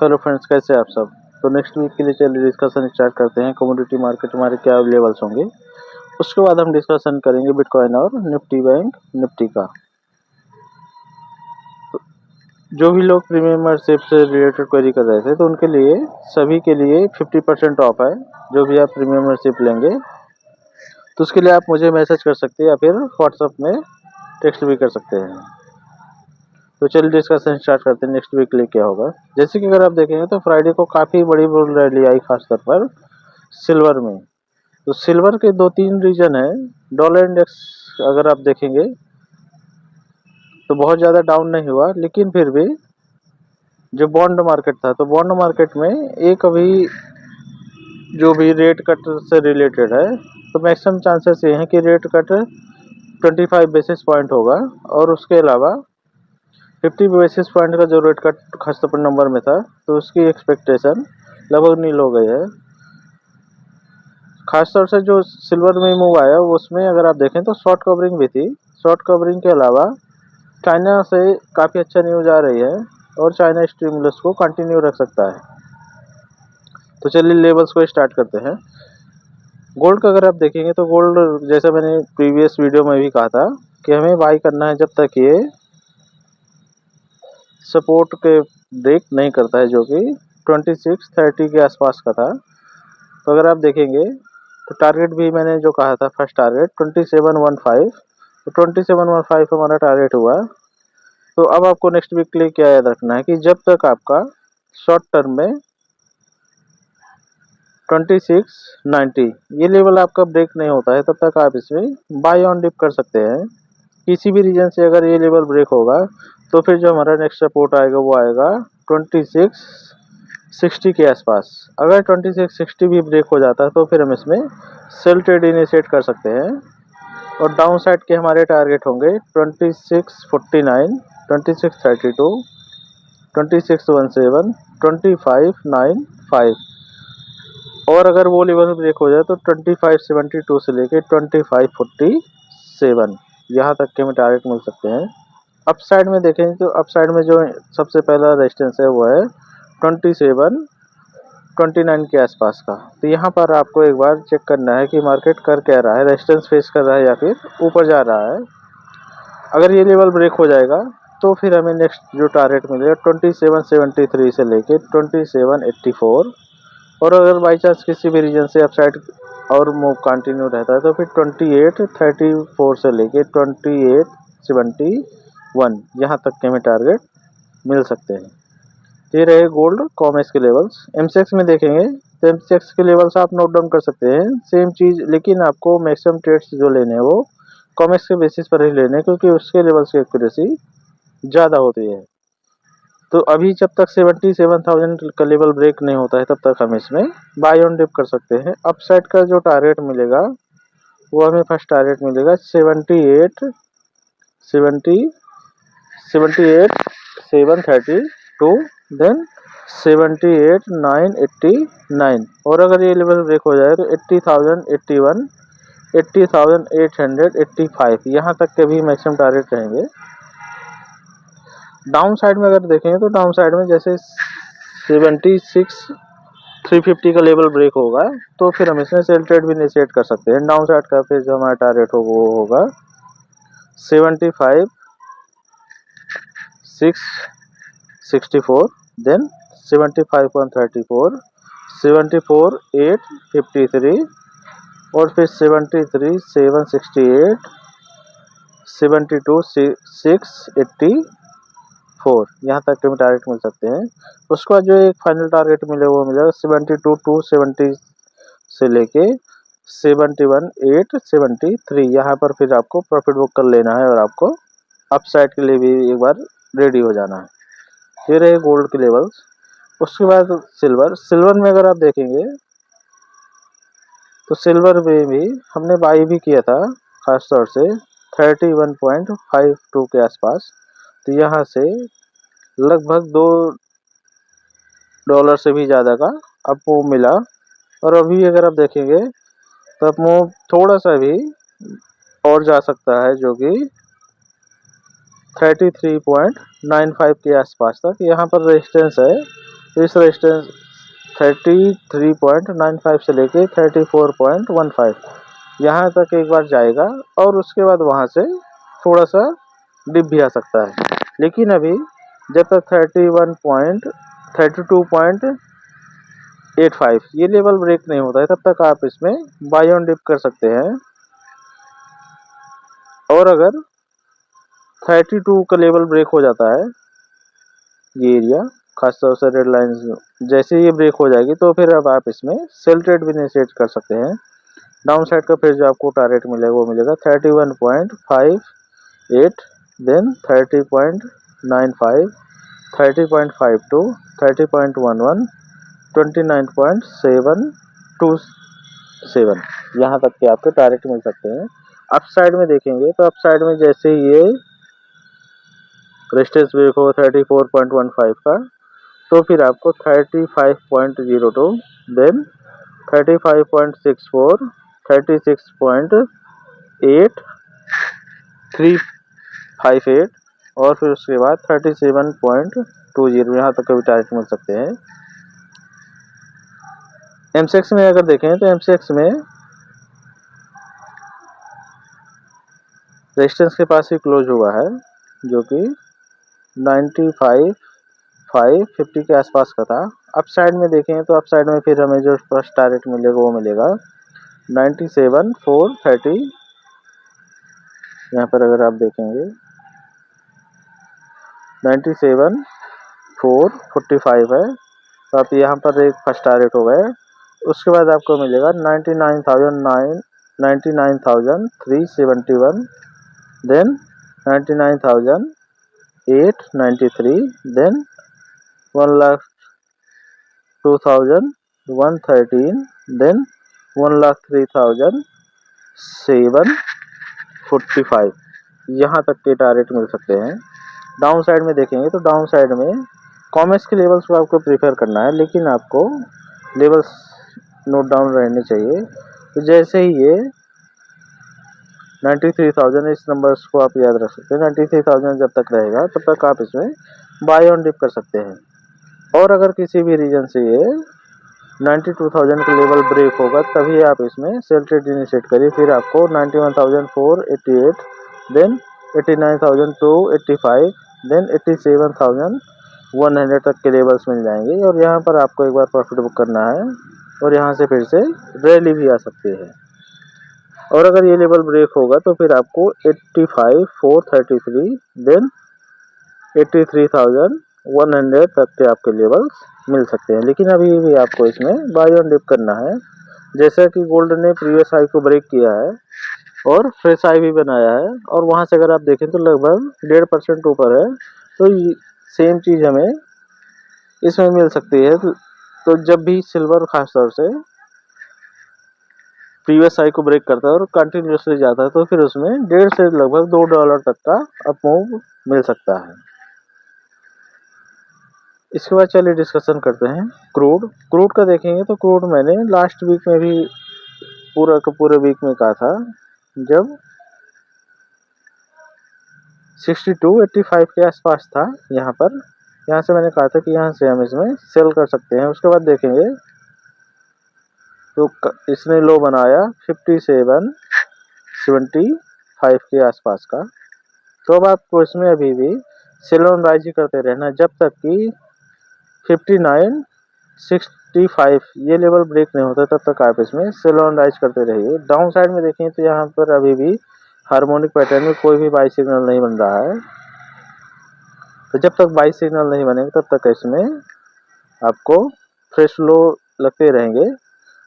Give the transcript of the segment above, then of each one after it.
Hello friends, कैसे हैं आप सब। तो नेक्स्ट वीक के लिए चलिए डिस्कशन स्टार्ट करते हैं। कमोडिटी मार्केट हमारे क्या लेवल्स होंगे, उसके बाद हम डिस्कशन करेंगे बिटकॉइन और निफ्टी बैंक निफ्टी का। जो भी लोग प्रीमियम मेंबरशिप से रिलेटेड क्वेरी कर रहे थे, तो उनके लिए सभी के लिए 50% ऑफ है। जो भी आप प्रीमियम मेंबरशिप लेंगे तो उसके लिए आप मुझे मैसेज कर सकते हैं या फिर व्हाट्सएप में टेक्स्ट भी कर सकते हैं। तो चलिए डिस्कशन स्टार्ट करते हैं नेक्स्ट वीक के लिए क्या होगा। जैसे कि अगर आप देखेंगे तो फ्राइडे को काफ़ी बड़ी बुल रैली आई, खासतौर पर सिल्वर में। तो सिल्वर के 2-3 रीजन है। डॉलर इंडेक्स अगर आप देखेंगे तो बहुत ज़्यादा डाउन नहीं हुआ, लेकिन फिर भी जो बॉन्ड मार्केट था, तो बॉन्ड मार्केट में एक अभी जो भी रेट कट से रिलेटेड है, तो मैक्सिमम चांसेस ये हैं कि रेट कट 25 बेसिस पॉइंट होगा। और उसके अलावा 50 बेसिस पॉइंट का जो रेट कट खासतौर पर नंबर में था, तो उसकी एक्सपेक्टेशन लगभग नील हो गई है। खासतौर से जो सिल्वर में मूव आया उसमें अगर आप देखें तो शॉर्ट कवरिंग भी थी। शॉर्ट कवरिंग के अलावा चाइना से काफ़ी अच्छा न्यूज आ रही है और चाइना स्टिमुलस को कंटिन्यू रख सकता है। तो चलिए लेवल्स को स्टार्ट करते हैं। गोल्ड का अगर आप देखेंगे तो गोल्ड, जैसे मैंने प्रीवियस वीडियो में भी कहा था कि हमें बाई करना है जब तक ये सपोर्ट के ब्रेक नहीं करता है, जो कि 2630 के आसपास का था। तो अगर आप देखेंगे तो टारगेट भी मैंने जो कहा था, फर्स्ट टारगेट 2715, तो 2715 हमारा टारगेट हुआ। तो अब आपको नेक्स्ट वीक के लिए क्या याद रखना है कि जब तक आपका शॉर्ट टर्म में 2690 ये लेवल आपका ब्रेक नहीं होता है, तब तक आप इसमें बाय ऑन डिप कर सकते हैं। किसी भी रीजन से अगर ये लेवल ब्रेक होगा तो फिर जो हमारा नेक्स्ट सपोर्ट आएगा वो आएगा 2660 के आसपास। अगर 2660 भी ब्रेक हो जाता है तो फिर हम इसमें सेल ट्रेड इनिशिएट कर सकते हैं। और डाउन साइड के हमारे टारगेट होंगे 2649, 2632, 2617, 2595। और अगर वो लेवल ब्रेक हो जाए तो 2572 से लेके 2547 यहाँ तक के हमें टारगेट मिल सकते हैं। अप साइड में देखें तो अप साइड में जो सबसे पहला रेजिस्टेंस है वो है 2729 के आसपास का। तो यहाँ पर आपको एक बार चेक करना है कि मार्केट कर क्या रहा है, रेजिस्टेंस फेस कर रहा है या फिर ऊपर जा रहा है। अगर ये लेवल ब्रेक हो जाएगा तो फिर हमें नेक्स्ट जो टारगेट मिलेगा 2773 से लेके 2784। और अगर बाई चांस किसी भी रीजन से अपसाइड और मूव कंटिन्यू रहता है तो फिर 2834 से लेके 2871 यहाँ तक के हमें टारगेट मिल सकते हैं। ये रहे गोल्ड कॉमेक्स के लेवल्स। एमसेक्स में देखेंगे तो एमसेक्स के लेवल्स आप नोट डाउन कर सकते हैं, सेम चीज़, लेकिन आपको मैक्सिमम ट्रेड्स जो लेने हैं वो कॉमेक्स के बेसिस पर ही लेने हैं, क्योंकि उसके लेवल्स की एक्यूरेसी ज़्यादा होती है। तो अभी जब तक 77,000 का लेवल ब्रेक नहीं होता है तब तक हम इसमें बाय ऑन डिप कर सकते हैं। अपसाइड का जो टारगेट मिलेगा वो हमें फर्स्ट टारगेट मिलेगा 78,732, देन 78,989। और अगर ये लेवल ब्रेक हो जाए तो 80,081, 80,885 यहाँ तक के भी मैक्सिमम टारगेट रहेंगे। डाउन साइड में अगर देखेंगे तो डाउन साइड में जैसे 76,350 का लेवल ब्रेक होगा तो फिर हम इसमें सेल ट्रेड भी इनिशिएट कर सकते हैं। डाउन साइड का फिर जो हमारा टारगेट होगा वो होगा 75,664, देन 75,134, 74,853 और फिर 73,768, 72,684 यहाँ तक के हमें टारगेट मिल सकते हैं। उसके बाद जो एक फाइनल टारगेट मिले वो मिलेगा 72,270 से लेके 71,873। यहाँ पर फिर आपको प्रॉफिट बुक कर लेना है और आपको अपसाइड के लिए भी एक बार रेडी हो जाना है। ये रहे गोल्ड के लेवल्स। उसके बाद सिल्वर में अगर आप देखेंगे तो सिल्वर में भी हमने बाई भी किया था, खासतौर से 31.52 के आसपास। तो यहाँ से लगभग $2 से भी ज़्यादा का अपमूव मिला। और अभी अगर आप देखेंगे तो अपमूव थोड़ा सा भी और जा सकता है, जो कि 33.95 के आसपास तक। यहाँ पर रेजिस्टेंस है तो इस रेजिस्टेंस 33.95 से लेके 34.15 यहाँ तक एक बार जाएगा और उसके बाद वहाँ से थोड़ा सा डिप भी आ सकता है। लेकिन अभी जब तक 32.85 ये लेवल ब्रेक नहीं होता है तब तक आप इसमें बाय ऑन डिप कर सकते हैं। और अगर 32 का लेवल ब्रेक हो जाता है, ये एरिया खासतौर से रेड लाइन जैसे ये ब्रेक हो जाएगी तो फिर अब आप इसमें सेल ट्रेड भी इनिशिएट कर सकते हैं। डाउन साइड का फिर जो आपको टारगेट मिलेगा वो मिलेगा 31.58, देन 30.95, 30.52, 30.11, 29.727 यहाँ तक के आपके टारगेट मिल सकते हैं। अप साइड में देखेंगे तो अप साइड में जैसे ये रेजिस्टेंस ब्रेक हो 34.15 का तो फिर आपको 35.02, देन 35.64, 36.8358 और फिर उसके बाद 37.20 यहाँ तक भी टारगेट मिल सकते हैं। एमसीएक्स में अगर देखें तो एमसीएक्स में रेजिस्टेंस के पास ही क्लोज हुआ है जो कि 95.550 के आसपास का था। अप साइड में देखें तो अप साइड में फिर हमें जो फर्स्ट टारगेट मिलेगा वो मिलेगा 97.430। यहाँ पर अगर आप देखेंगे 97.445 है तो आप यहाँ पर एक फर्स्ट टारगेट हो गए। उसके बाद आपको मिलेगा 99,371, देन 99,893, देन 1,02,113, देन 1,03,745 यहाँ तक के टारगेट मिल सकते हैं। डाउन साइड में देखेंगे तो डाउन साइड में कॉमर्स के लेवल्स को आपको प्रीफर करना है, लेकिन आपको लेवल्स नोट डाउन रहने चाहिए। तो जैसे ही ये 93,000 इस नंबर्स को आप याद रख सकते हैं। 93,000 जब तक रहेगा तब तक आप इसमें बाय ऑन डिप कर सकते हैं। और अगर किसी भी रीजन से ये 92,000 का लेवल ब्रेक होगा तभी आप इसमें सेल ट्रेड इनिशिएट करिए। फिर आपको 91,488, देन 89,285, देन 87,100 तक के लेवल्स मिल जाएंगे और यहाँ पर आपको एक बार प्रॉफिट बुक करना है और यहाँ से फिर से रैली भी आ सकती है। और अगर ये लेवल ब्रेक होगा तो फिर आपको 85,433, देन 83,100 तक के आपके लेवल्स मिल सकते हैं। लेकिन अभी भी आपको इसमें बाय ऑन डिप करना है। जैसा कि गोल्ड ने प्रीवियस हाई को ब्रेक किया है और फ्रेश हाई भी बनाया है और वहां से अगर आप देखें तो लगभग 1.5% ऊपर है, तो सेम चीज हमें इसमें मिल सकती है। तो जब भी सिल्वर खासतौर से प्रीवियस हाई को ब्रेक करता है और कंटिन्यूसली जाता है तो फिर उसमें 1.5 से लगभग $2 तक का अप मूव मिल सकता है। इसके बाद चलिए डिस्कशन करते हैं क्रूड का। देखेंगे तो क्रूड मैंने लास्ट वीक में भी पूरे वीक में कहा था, जब 62.85 के आसपास था यहाँ पर, यहाँ से मैंने कहा था कि यहाँ से हम इसमें सेल कर सकते हैं। उसके बाद देखेंगे तो इसने लो बनाया 57.75 के आसपास का। तो अब आपको इसमें अभी भी सेल ऑन राइज ही करते रहना जब तक कि 59.65 ये लेवल ब्रेक नहीं होता तब तक आप इसमें सेल ऑन राइज करते रहिए। डाउन साइड में देखें तो यहाँ पर अभी भी हार्मोनिक पैटर्न में कोई भी बाई सिग्नल नहीं बन रहा है। तो जब तक बाई सिग्नल नहीं बनेगा तब तक इसमें आपको फ्रेश लो लगते रहेंगे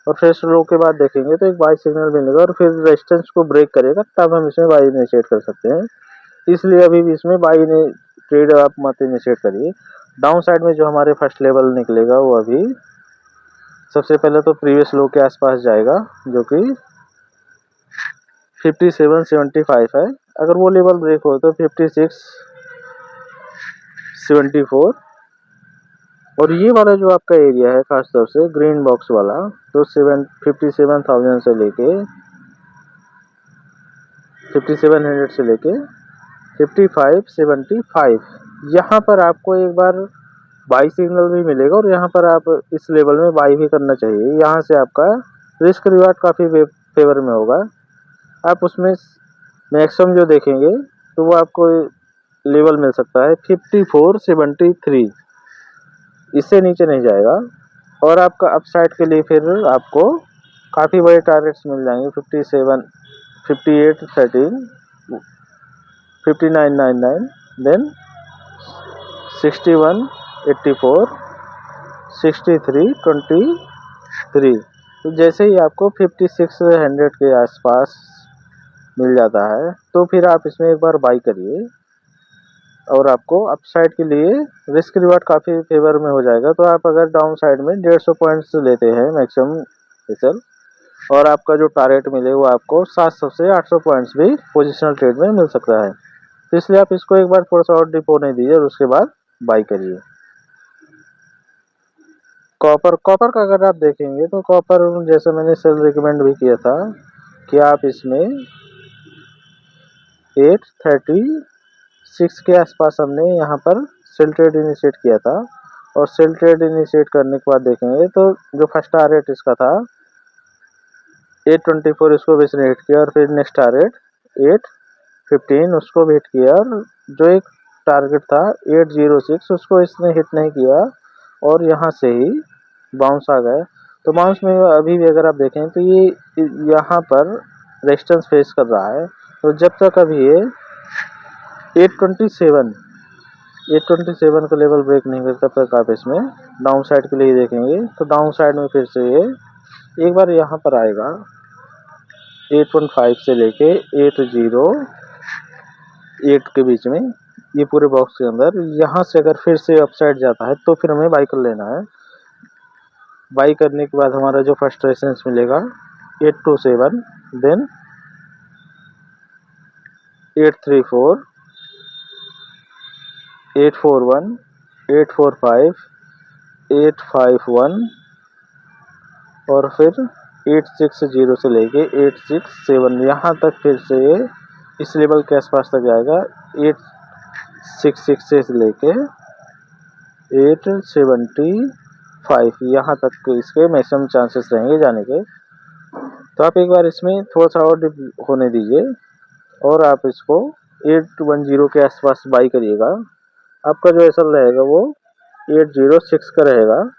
और फ्रेश लो के बाद देखेंगे तो एक बाई सिग्नल मिलेगा और फिर रेजिस्टेंस को ब्रेक करेगा तब हम इसमें बाई इनिशिएट कर सकते हैं। इसलिए अभी भी इसमें बाई ने ट्रेड आप मत इनिशिएट करिए। डाउन साइड में जो हमारे फर्स्ट लेवल निकलेगा वो अभी सबसे पहले तो प्रीवियस लो के आसपास जाएगा जो कि 57.75 है। अगर वो लेवल ब्रेक हो तो 56.74 और ये वाला जो आपका एरिया है खासतौर से ग्रीन बॉक्स वाला, तो 57,000 से लेके 5700 से लेके 55.75 यहाँ पर आपको एक बार बाई सिग्नल भी मिलेगा और यहाँ पर आप इस लेवल में बाई भी करना चाहिए। यहाँ से आपका रिस्क रिवार्ड काफ़ी फेवर में होगा। आप उसमें मैक्सिमम जो देखेंगे तो वो आपको लेवल मिल सकता है 5473, इससे नीचे नहीं जाएगा। और आपका अपसाइड के लिए फिर आपको काफ़ी बड़े टारगेट्स मिल जाएंगे 57, 5813, 5999, देन 6184, 6323। तो जैसे ही आपको 5600 के आसपास मिल जाता है तो फिर आप इसमें एक बार बाई करिए और आपको अपसाइड के लिए रिस्क रिवार्ड काफ़ी फेवर में हो जाएगा। तो आप अगर डाउन साइड में 150 पॉइंट्स लेते हैं मैक्सिमम एसएल, और आपका जो टारगेट मिले वो आपको 700 से 800 पॉइंट्स भी पोजिशनल ट्रेड में मिल सकता है। तो इसलिए आप इसको एक बार थोड़ा सा और डिप होने दीजिए और उसके बाद बाई करिए। कॉपर का अगर आप देखेंगे तो कॉपर जैसे मैंने सेल रिकमेंड भी किया था कि आप इसमें 836 के आसपास हमने यहाँ पर सेल ट्रेड इनिशिएट किया था। और सेल ट्रेड इनिशिएट करने के बाद देखेंगे तो जो फर्स्ट टारगेट इसका था 824, इसको भी इसने हिट किया और फिर नेक्स्ट टारगेट 815 उसको भी हिट किया, और जो एक टारगेट था 806 उसको इसने हिट नहीं किया और यहाँ से ही बाउंस आ गए। तो बाउंस में अभी भी अगर आप देखें तो ये यहाँ पर रेजिस्टेंस फेस कर रहा है। तो जब तक अभी ये 827 का लेवल ब्रेक नहीं करता तब तक आप इसमें डाउन साइड के लिए देखेंगे। तो डाउन साइड में फिर से ये एक बार यहाँ पर आएगा 815 से लेके 808 के बीच में, ये पूरे बॉक्स के अंदर। यहाँ से अगर फिर से अपसाइड जाता है तो फिर हमें बाई कर लेना है। बाई करने के बाद हमारा जो फर्स्ट रेजिस्टेंस मिलेगा 827, देन 834, 841, 845, 851 और फिर 860 से लेके 867, यहाँ तक फिर से ये इस लेवल के आसपास तक जाएगा। 866 से लेके 875, यहाँ तक इसके मैक्सिमम चांसेस रहेंगे जाने के। तो आप एक बार इसमें थोड़ा सा और डिप होने दीजिए और आप इसको 810 के आसपास बाई करिएगा। आपका जो एसएल रहेगा वो 806 का रहेगा।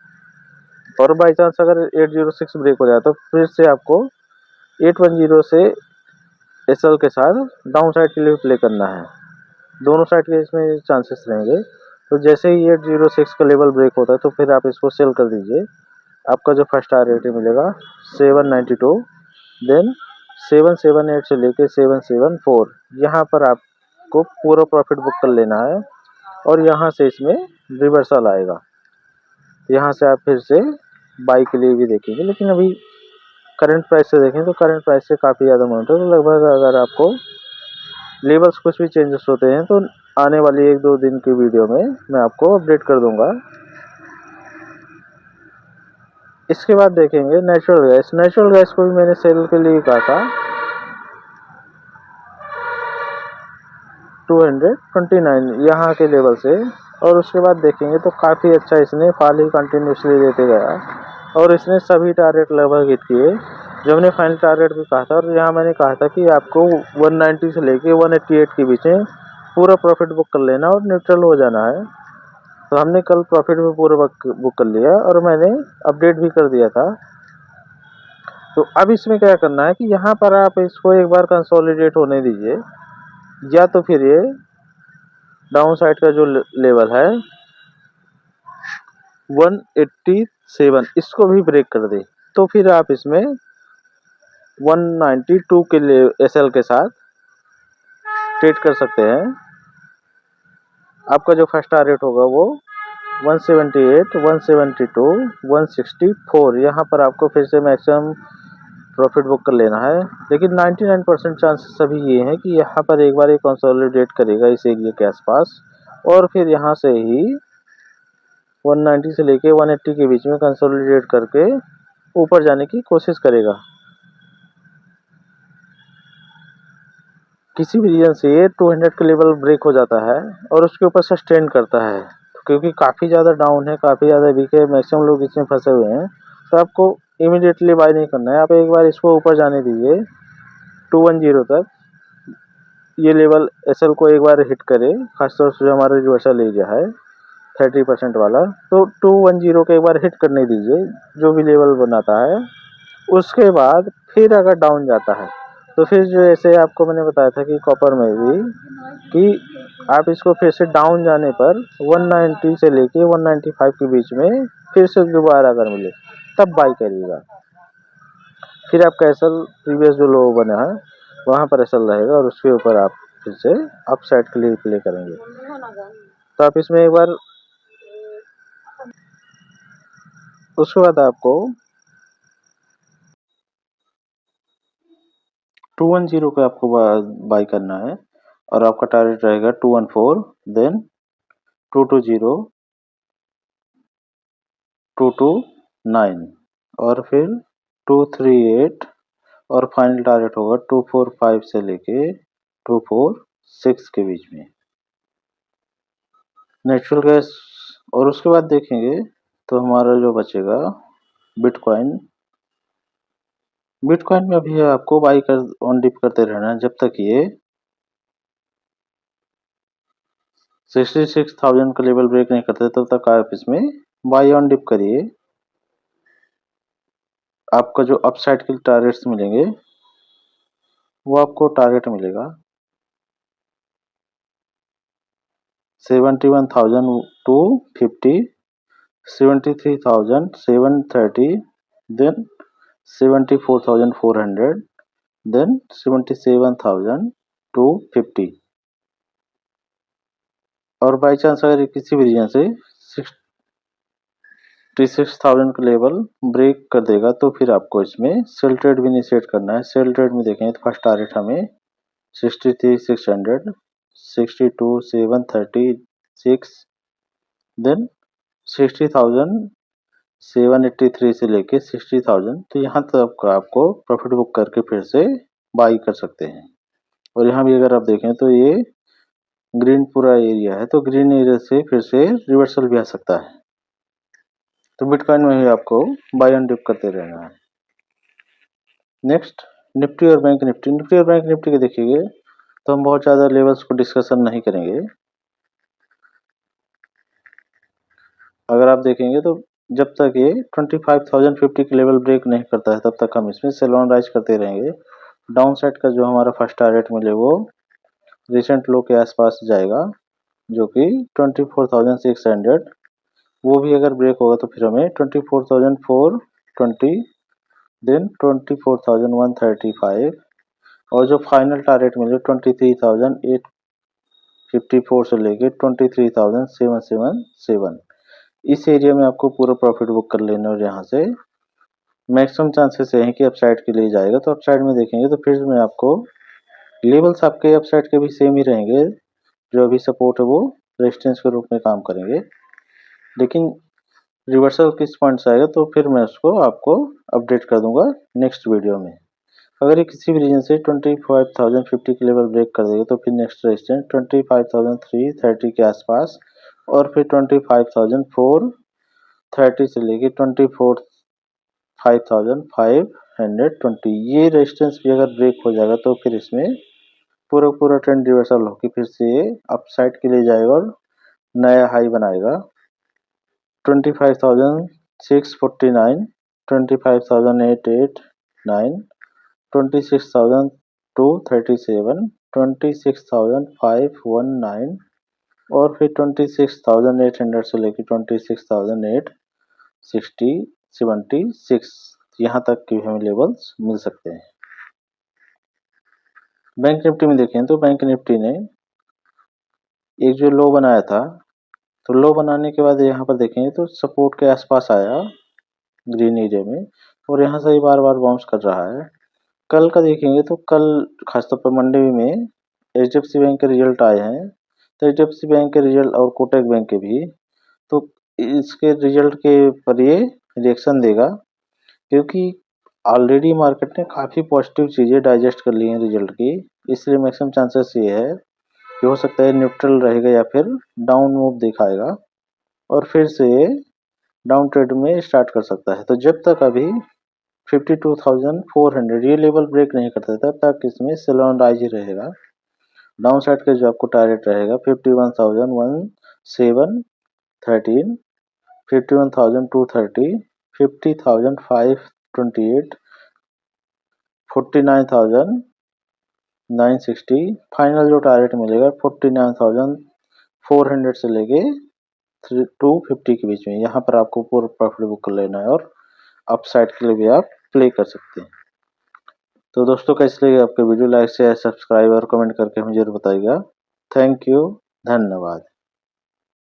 और बाई चांस अगर 806 ब्रेक हो जाए तो फिर से आपको 810 से एसएल के साथ डाउन साइड के लिए प्ले करना है। दोनों साइड के इसमें चांसेस रहेंगे। तो जैसे ही 806 का लेवल ब्रेक होता है तो फिर आप इसको सेल कर दीजिए। आपका जो फर्स्ट टारगेट मिलेगा 792, देन 778 से लेके 774, यहाँ पर आपको पूरा प्रॉफिट बुक कर लेना है और यहाँ से इसमें रिवर्सल आएगा। यहाँ से आप फिर से बाई के लिए भी देखेंगे, लेकिन अभी करंट प्राइस से देखें तो करंट प्राइस से काफ़ी ज़्यादा अमाउंट है। तो लगभग अगर आपको लेवल्स कुछ भी चेंजेस होते हैं तो आने वाली 1-2 दिन की वीडियो में मैं आपको अपडेट कर दूंगा। इसके बाद देखेंगे नेचुरल गैस। नेचुरल गैस को भी मैंने सेल के लिए कहा था 229 यहाँ के लेवल से, और उसके बाद देखेंगे तो काफ़ी अच्छा इसने फॉल ही कंटिन्यूसली देते गया और इसने सभी टारगेट लगभग हिट किए जो हमने फाइनल टारगेट भी कहा था। और यहाँ मैंने कहा था कि आपको 190 से लेके 188 के बीच में पूरा प्रॉफिट बुक कर लेना और न्यूट्रल हो जाना है। तो हमने कल प्रॉफिट भी पूरा बुक कर लिया और मैंने अपडेट भी कर दिया था। तो अब इसमें क्या करना है कि यहाँ पर आप इसको एक बार कंसोलिडेट होने दीजिए, या तो फिर ये डाउन साइड का जो लेवल है 187 इसको भी ब्रेक कर दे तो फिर आप इसमें 192 के एसएल के साथ ट्रेड कर सकते हैं। आपका जो फर्स्ट टारगेट होगा वो 178, 172, 164, यहाँ पर आपको फिर से मैक्सिमम प्रॉफिट बुक कर लेना है। लेकिन 99% चांसेस अभी ये हैं कि यहाँ पर एक बार ये कंसोलिडेट करेगा इस एरिया के आसपास और फिर यहाँ से ही 190 से लेके 180 के बीच में कंसोलिडेट करके ऊपर जाने की कोशिश करेगा। किसी भी रीजन से ये 200 का लेवल ब्रेक हो जाता है और उसके ऊपर सस्टेन करता है क्योंकि काफ़ी ज़्यादा डाउन है, काफ़ी ज़्यादा वीक है, मैक्सिमम लोग इसमें फंसे हुए हैं, तो आपको इमीडिएटली बाय नहीं करना है। आप एक बार इसको ऊपर जाने दीजिए 210 तक। ये लेवल एसएल को एक बार हिट करे, खासतौर से जो हमारा रिवर्सल एरिया है 30% वाला, तो 210 को एक बार हिट करने दीजिए, जो भी लेवल बनाता है। उसके बाद फिर अगर डाउन जाता है तो फिर जो ऐसे आपको मैंने बताया था कि कॉपर में भी कि आप इसको फिर से डाउन जाने पर 190 से लेके 195 के बीच में फिर से दोबारा अगर मिले तब बाई करिएगा। फिर आपका एसएल प्रीवियस जो लो बना है वहाँ पर एसएल रहेगा और उसके ऊपर आप फिर से अप साइड के लिए प्ले करेंगे। तो आप इसमें एक बार उसके बाद आपको 210 को आपको बाई करना है और आपका टारगेट रहेगा 214, देन 220, 229 और फिर 238 और फाइनल टारगेट होगा 245 से लेके 246 के बीच में नेचुरल गैस। और उसके बाद देखेंगे तो हमारा जो बचेगा बिटकॉइन। बिटकॉइन में भी आपको बाई कर ऑन डिप करते रहना है जब तक ये 66,000 का लेवल ब्रेक नहीं करते, तब तक आप इसमें बाई ऑन डिप करिए। आपका जो अपसाइड के टारगेट्स मिलेंगे वो आपको टारगेट मिलेगा 71,250, 73,730, देन 74,400, देन 77,250। और बाई चांस अगर किसी भी रीजन से 66,000 का लेवल ब्रेक कर देगा तो फिर आपको इसमें सेल ट्रेड भी इनिशिएट करना है। सेल ट्रेड में देखेंगे तो फर्स्ट टारगेट हमें 63,600, 62,736, देन 60,783 से लेके 60,000। तो यहाँ तक आपको प्रॉफिट बुक करके फिर से बाई कर सकते हैं। और यहाँ भी अगर आप देखें तो ये ग्रीन पूरा एरिया है, तो ग्रीन एरिया से फिर से रिवर्सल भी आ सकता है। तो बिटकॉइन में ही आपको बाय एंड डिप करते रहना है। नेक्स्ट निफ्टी और बैंक निफ्टी। निफ्टी और बैंक निफ्टी के देखिए तो हम बहुत ज़्यादा लेवल्स को डिस्कशन नहीं करेंगे। अगर आप देखेंगे तो जब तक ये 25,050 के लेवल ब्रेक नहीं करता है तब तक हम इसमें सेल ऑन राइज करते रहेंगे। डाउन साइड का जो हमारा फर्स्ट टारगेट मिले वो रिसेंट लो के आसपास जाएगा जो कि 24,600। वो भी अगर ब्रेक होगा तो फिर हमें 24,420, देन 24,135 और जो फाइनल टारगेट मिले 23,854 से लेके 23,777। इस एरिया में आपको पूरा प्रॉफिट बुक कर लेना और यहाँ से मैक्सिमम चांसेस हैं कि अपसाइड के लिए जाएगा। तो अपसाइड में देखेंगे तो फिर में आपको लेवल्स आपके अपसाइड के भी सेम ही रहेंगे। जो अभी सपोर्ट है वो रेजिस्टेंस के रूप में काम करेंगे, लेकिन रिवर्सल किस पॉइंट से आएगा तो फिर मैं उसको आपको अपडेट कर दूंगा नेक्स्ट वीडियो में। अगर ये किसी भी रीजन से 25,050 के लेवल ब्रेक कर देगा तो फिर नेक्स्ट रेजिस्टेंस 25,330 के आसपास और फिर 25,430 से लेके 24,520। ये रेजिस्टेंस भी अगर ब्रेक हो जाएगा तो फिर इसमें पूरा ट्रेंड रिवर्सल होकर फिर से ये अपसाइड के लिए जाएगा और नया हाई बनाएगा 25,649, 25,889, 26,237, 26,519 और फिर 26,800 से लेकर 26,876 यहाँ तक के हमें लेवल्स मिल सकते हैं। बैंक निफ्टी में देखें तो बैंक निफ्टी ने एक जो लो बनाया था तो लो बनाने के बाद यहाँ पर देखेंगे तो सपोर्ट के आसपास आया ग्रीन एरिया में और यहाँ से बार बार बाउंस कर रहा है। कल का देखेंगे तो कल खासतौर पर मंडे में HDFC बैंक के रिजल्ट आए हैं। तो HDFC बैंक के रिजल्ट और कोटक बैंक के भी, तो इसके रिजल्ट के पर ये रिएक्शन देगा क्योंकि ऑलरेडी मार्केट ने काफ़ी पॉजिटिव चीज़ें डाइजेस्ट कर ली हैं रिजल्ट की। इसलिए मैक्सिमम चांसेस ये है कि हो सकता है न्यूट्रल रहेगा या फिर डाउन मूव दिखाएगा। और फिर से ये डाउन ट्रेड में स्टार्ट कर सकता है। तो जब तक अभी 52,400 ये लेवल ब्रेक नहीं करता तब तक इसमें सेल ऑन राइज ही रहेगा। डाउन साइड का जो आपको टारगेट रहेगा 51,10713, 51,230, 50,528, 49,960। फाइनल जो टारगेट मिलेगा 49,400 से लेके 250 के बीच में। यहाँ पर आपको पूरा प्रॉफिट बुक कर लेना है और अपसाइड के लिए भी आप प्ले कर सकते हैं। तो दोस्तों कैसे लगे आपके वीडियो, लाइक शेयर सब्सक्राइब और कमेंट करके मुझे जरूर बताइएगा। थैंक यू, धन्यवाद।